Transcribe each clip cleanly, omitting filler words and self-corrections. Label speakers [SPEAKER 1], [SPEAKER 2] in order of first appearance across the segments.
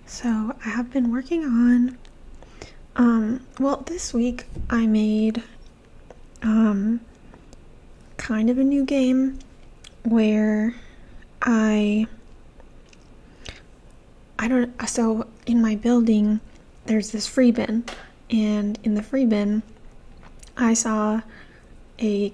[SPEAKER 1] So I have been working on, well, this week I made, kind of a new game where I don't, so in my building, there's this free bin, and in the free bin, I saw a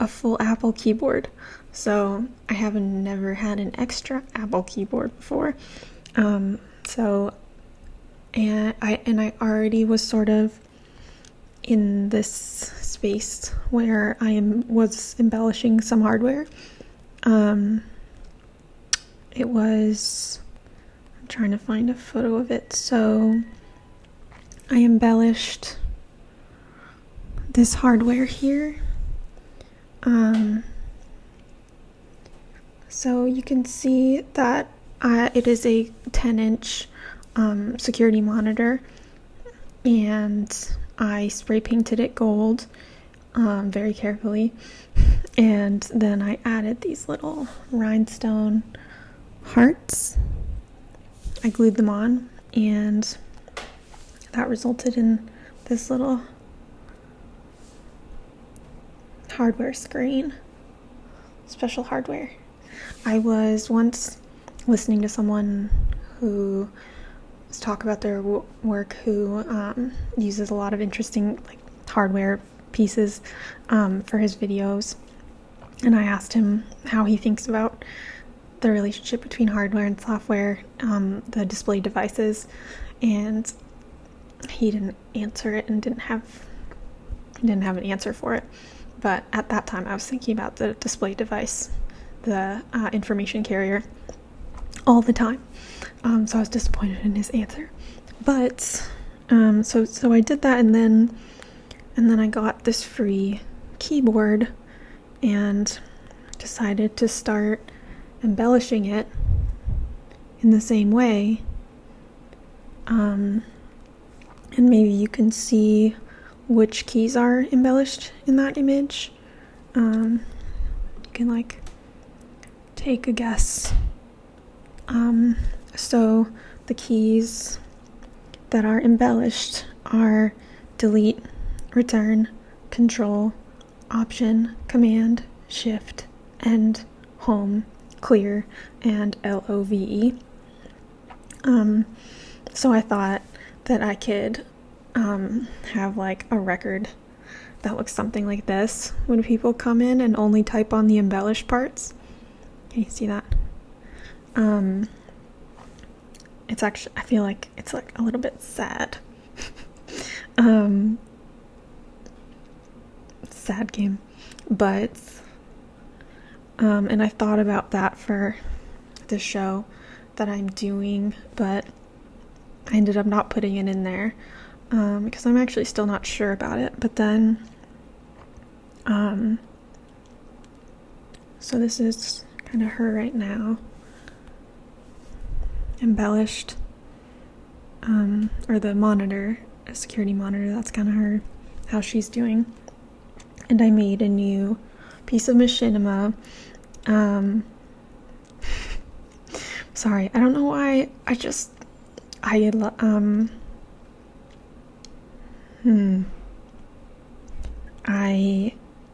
[SPEAKER 1] full Apple keyboard. So I have never had an extra Apple keyboard before. So I already was sort of in this space where was embellishing some hardware. I'm trying to find a photo of it. So I embellished this hardware here. So you can see that it is a 10-inch security monitor, and I spray painted it gold very carefully, and then I added these little rhinestone hearts. I glued them on, and that resulted in this little hardware screen, special hardware. I was once listening to someone who talk about their work who uses a lot of interesting hardware pieces for his videos, and I asked him how he thinks about the relationship between hardware and software, the display devices, and he didn't answer it and didn't have an answer for it. But at that time I was thinking about the display device, the information carrier, all the time. So I was disappointed in his answer. But so I did that, and then I got this free keyboard and decided to start embellishing it in the same way. And maybe you can see which keys are embellished in that image. You can take a guess. So the keys that are embellished are delete, return, control, option, command, shift, end, home, clear, and LOVE. So I thought that I could have a record that looks something like this when people come in and only type on the embellished parts. Can you see that? It's actually, I feel like it's a little bit sad. Sad game. But and I thought about that for the show that I'm doing, but I ended up not putting it in there because I'm actually still not sure about it. But then so this is kind of her right now, embellished, or the monitor, a security monitor, that's kind of her, how she's doing. And I made a new piece of machinima. Sorry, I don't know why, I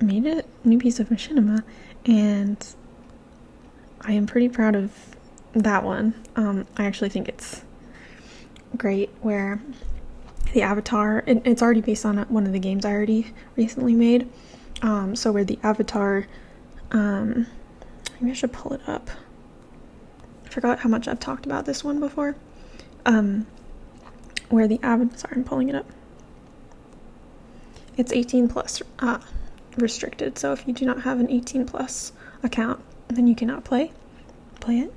[SPEAKER 1] made a new piece of machinima, and I am pretty proud of that one. I actually think it's great, where the avatar, it's already based on one of the games I already recently made, so where the avatar, maybe I should pull it up. I forgot how much I've talked about this one before. Where the sorry, I'm pulling it up. It's 18 plus restricted, so if you do not have an 18 plus account, then you cannot play it.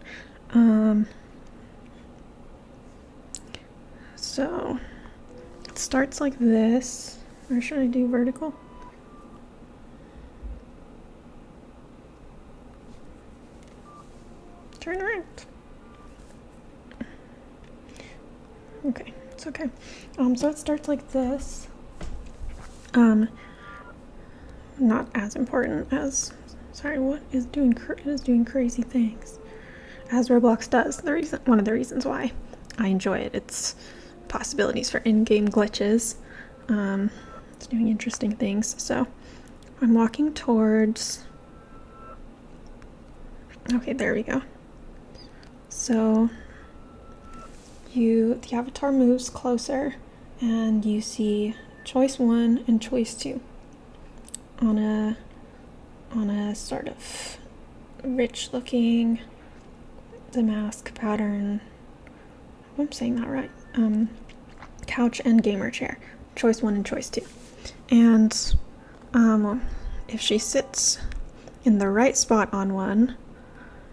[SPEAKER 1] So it starts like this. Or should I do vertical? Turn around. Okay, it's okay. So it starts like this. Not as important as, sorry, what is doing, it is doing crazy things, as Roblox does. One of the reasons why I enjoy it. It's possibilities for in-game glitches. It's doing interesting things. So I'm walking towards... Okay, there we go. So the avatar moves closer and you see choice 1 and choice 2 on a sort of rich looking damask pattern. I hope I'm saying that right. Couch and gamer chair. Choice 1 and choice 2. And if she sits in the right spot on one,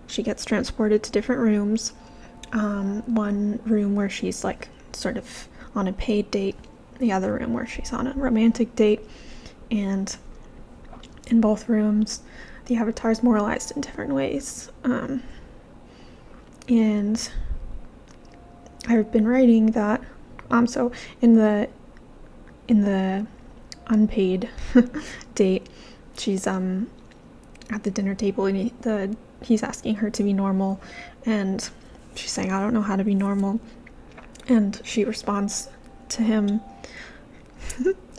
[SPEAKER 1] she gets transported to different rooms. One room where she's like sort of on a paid date, the other room where she's on a romantic date, and in both rooms the avatar is moralized in different ways. And I've been writing that so in the unpaid date, she's at the dinner table and he's asking her to be normal, and she's saying, I don't know how to be normal, and she responds to him,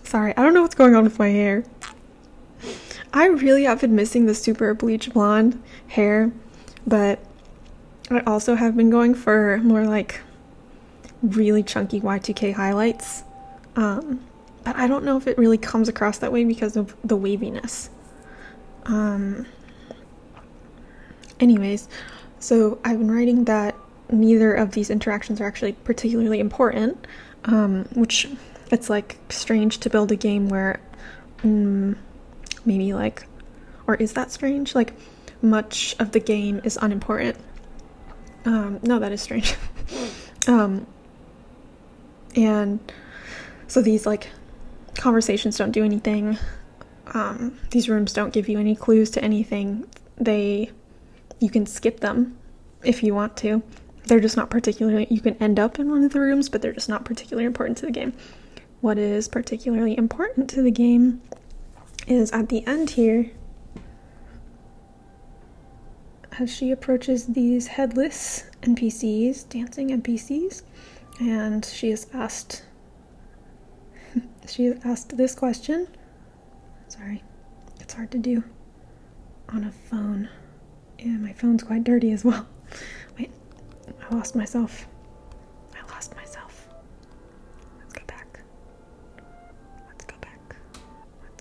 [SPEAKER 1] sorry, I don't know what's going on with my hair. I really have been missing the super bleach blonde hair, but I also have been going for more like really chunky Y2K highlights, but I don't know if it really comes across that way because of the waviness. Anyways, so I've been writing that neither of these interactions are actually particularly important, which it's like strange to build a game where maybe like, or is that strange? Like much of the game is unimportant. No, that is strange. And so these like conversations don't do anything. These rooms don't give you any clues to anything. You can skip them if you want to. They're just not particularly, you can end up in one of the rooms, but they're just not particularly important to the game. What is particularly important to the game is at the end here, as she approaches these headless NPCs, dancing NPCs, and she is asked this question. Sorry, it's hard to do on a phone. Yeah, my phone's quite dirty as well. Wait, I lost myself. Let's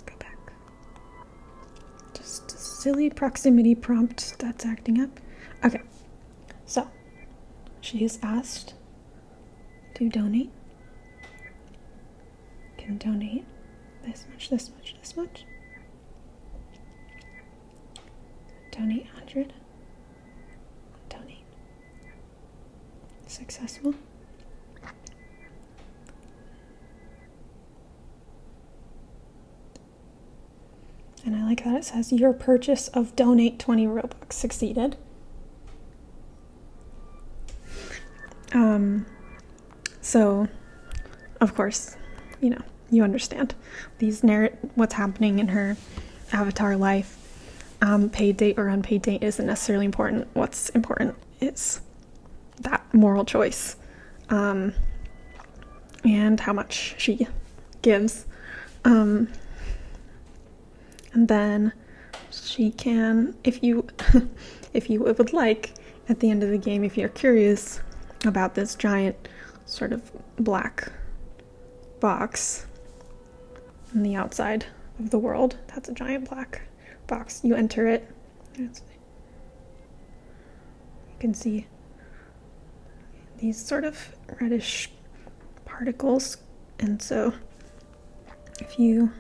[SPEAKER 1] go back. Just a silly proximity prompt that's acting up. Okay, so she is asked to donate. Can donate this much. Donate 100. Donate. Successful. And I like that it says your purchase of donate 20 Robux succeeded. So of course, you understand what's happening in her avatar life. Paid date or unpaid date isn't necessarily important. What's important is that moral choice, and how much she gives. And then she can, if you would like, at the end of the game, if you're curious about this giant sort of black box on the outside of the world, that's a giant black box. You enter it. You can see these sort of reddish particles, and so if you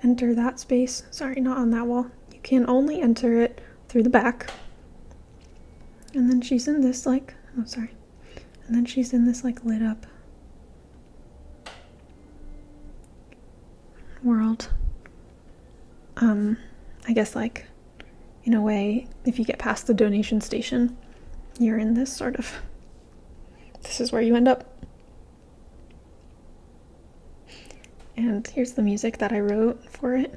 [SPEAKER 1] enter that space, sorry, not on that wall, you can only enter it through the back. And then she's in this lit up world. I guess like in a way, if you get past the donation station, you're in this is where you end up. And here's the music that I wrote for it.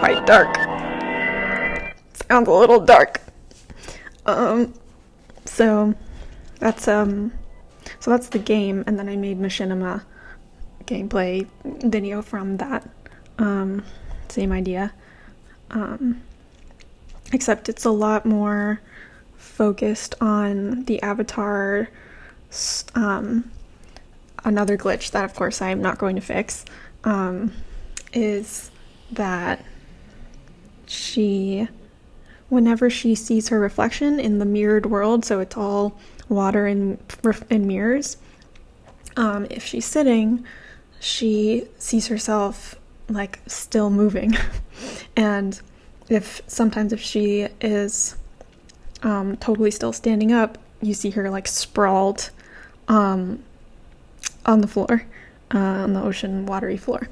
[SPEAKER 1] quite dark. Sounds a little dark. So that's the game, and then I made machinima gameplay video from that. Same idea. Except it's a lot more focused on the avatar. Another glitch that, of course, I am not going to fix, is that whenever she sees her reflection in the mirrored world, so it's all water and mirrors, if she's sitting, she sees herself like still moving. And sometimes if she is totally still standing up, you see her like sprawled on the floor, on the ocean watery floor,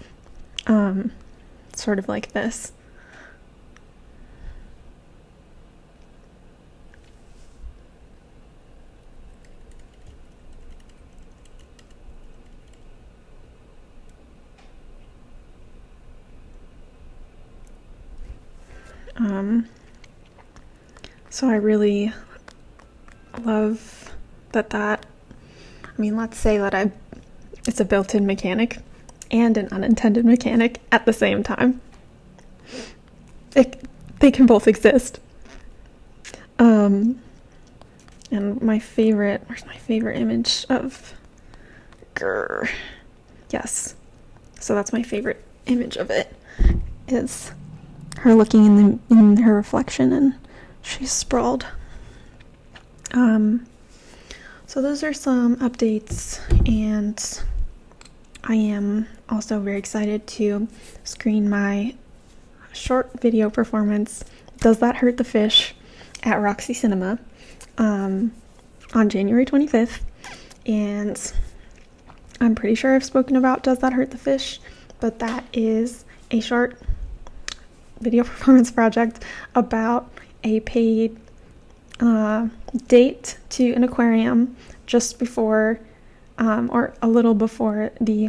[SPEAKER 1] sort of like this. So I really love that, let's say that it's a built-in mechanic and an unintended mechanic at the same time. They can both exist. And where's my favorite image of Grr? Yes. So that's my favorite image of it, is her looking in her reflection, and she's sprawled. So those are some updates, and I am also very excited to screen my short video performance, Does That Hurt the Fish, at Roxy Cinema on January 25th. And I'm pretty sure I've spoken about Does That Hurt the Fish, but that is a short video performance project about a paid date to an aquarium just before or a little before the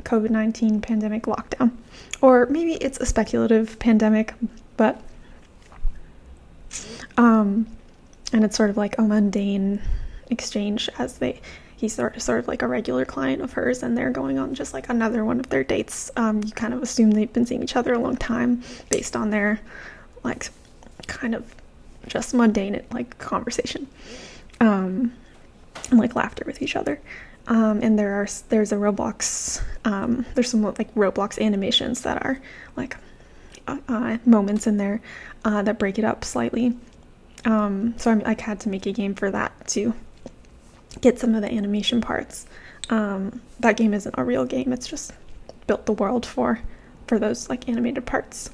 [SPEAKER 1] COVID-19 pandemic lockdown. Or maybe it's a speculative pandemic, but and it's sort of like a mundane exchange, as he's sort of like a regular client of hers, and they're going on just like another one of their dates. You kind of assume they've been seeing each other a long time based on their like kind of just mundane like conversation, and like laughter with each other. And there's a Roblox, there's some like Roblox animations that are like moments in there that break it up slightly. So I had to make a game for that to get some of the animation parts. That game isn't a real game, it's just built the world for those like animated parts.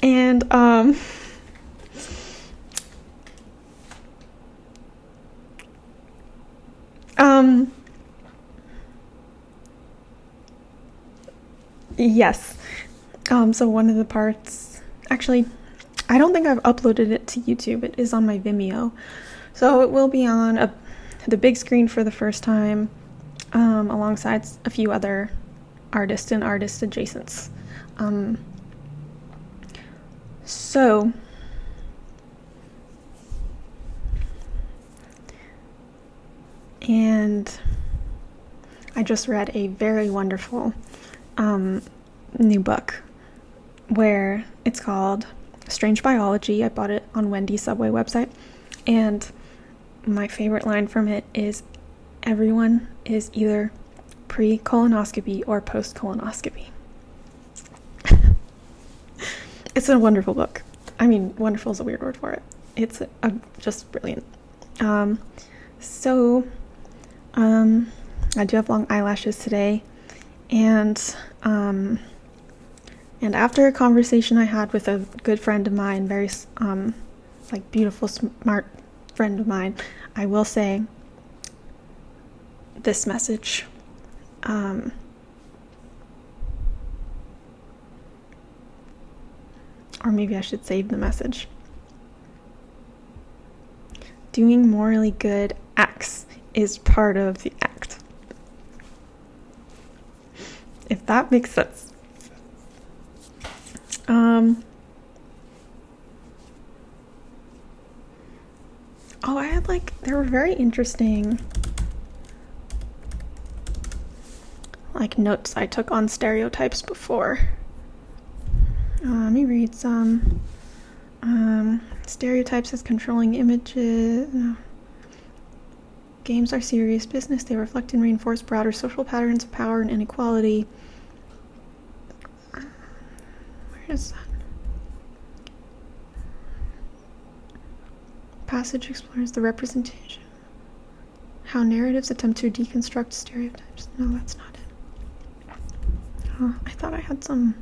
[SPEAKER 1] And yes. So one of the parts, actually, I don't think I've uploaded it to YouTube. It is on my Vimeo. So it will be on the big screen for the first time, alongside a few other artists and artist adjacents. So and I just read a very wonderful new book where it's called Strange Biology. I bought it on Wendy's Subway website, and my favorite line from it is, everyone is either pre-colonoscopy or post-colonoscopy. It's a wonderful book. I mean, wonderful is a weird word for it. It's just brilliant. So I do have long eyelashes today, and after a conversation I had with a good friend of mine, very like beautiful, smart friend of mine, I will say this message. Or maybe I should save the message. Doing morally good acts is part of the act. if that makes sense. I had there were very interesting notes I took on stereotypes before. Let me read some. Stereotypes as controlling images. Games are serious business. They reflect and reinforce broader social patterns of power and inequality. Where is that? Passage explores the representation. How narratives attempt to deconstruct stereotypes. No, that's not it. I thought I had some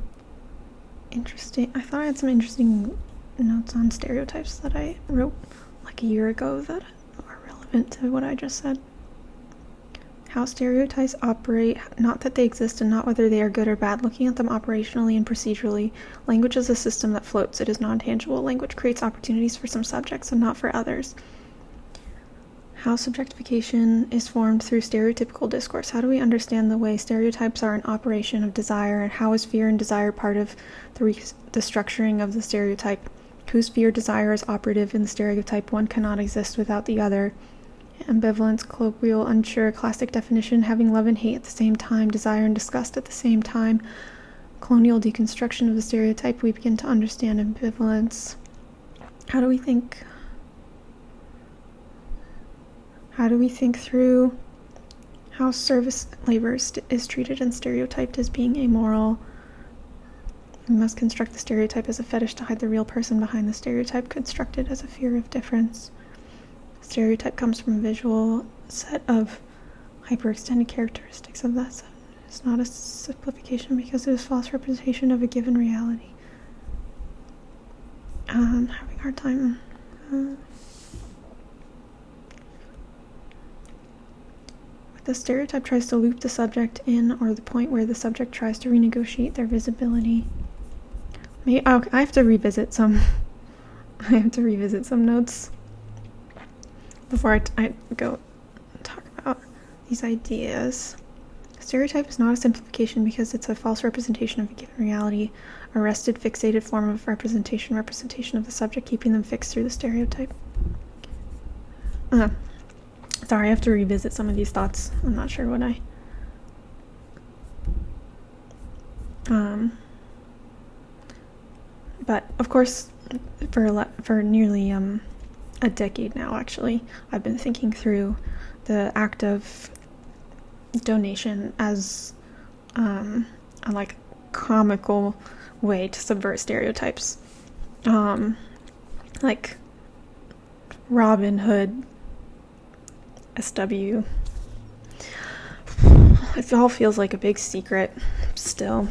[SPEAKER 1] interesting notes on stereotypes that I wrote a year ago that are relevant to what I just said. How stereotypes operate, not that they exist and not whether they are good or bad. Looking at them operationally and procedurally, language is a system that floats. It is non-tangible. Language creates opportunities for some subjects and not for others. How subjectification is formed through stereotypical discourse. How do we understand the way stereotypes are an operation of desire, and how is fear and desire part of the structuring of the stereotype? Whose fear desire is operative in the stereotype? One cannot exist without the other. Ambivalence, colloquial, unsure, classic definition, having love and hate at the same time, desire and disgust at the same time. Colonial deconstruction of the stereotype, we begin to understand ambivalence. How do we think through how service labor is treated and stereotyped as being amoral? We must construct the stereotype as a fetish to hide the real person behind the stereotype, constructed as a fear of difference. Stereotype comes from a visual set of hyperextended characteristics of that set. It's not a simplification because it is false representation of a given reality. Having a hard time. The stereotype tries to loop the subject in, or the point where the subject tries to renegotiate their visibility. I have to revisit some. I have to revisit some notes before I go talk about these ideas. Stereotype is not a simplification because it's a false representation of a given reality, a rested, fixated form of representation of the subject, keeping them fixed through the stereotype. Sorry, I have to revisit some of these thoughts. I'm not sure what but of course, for nearly a decade now, actually, I've been thinking through the act of donation as a comical way to subvert stereotypes. Like Robin Hood, SW. It all feels like a big secret still.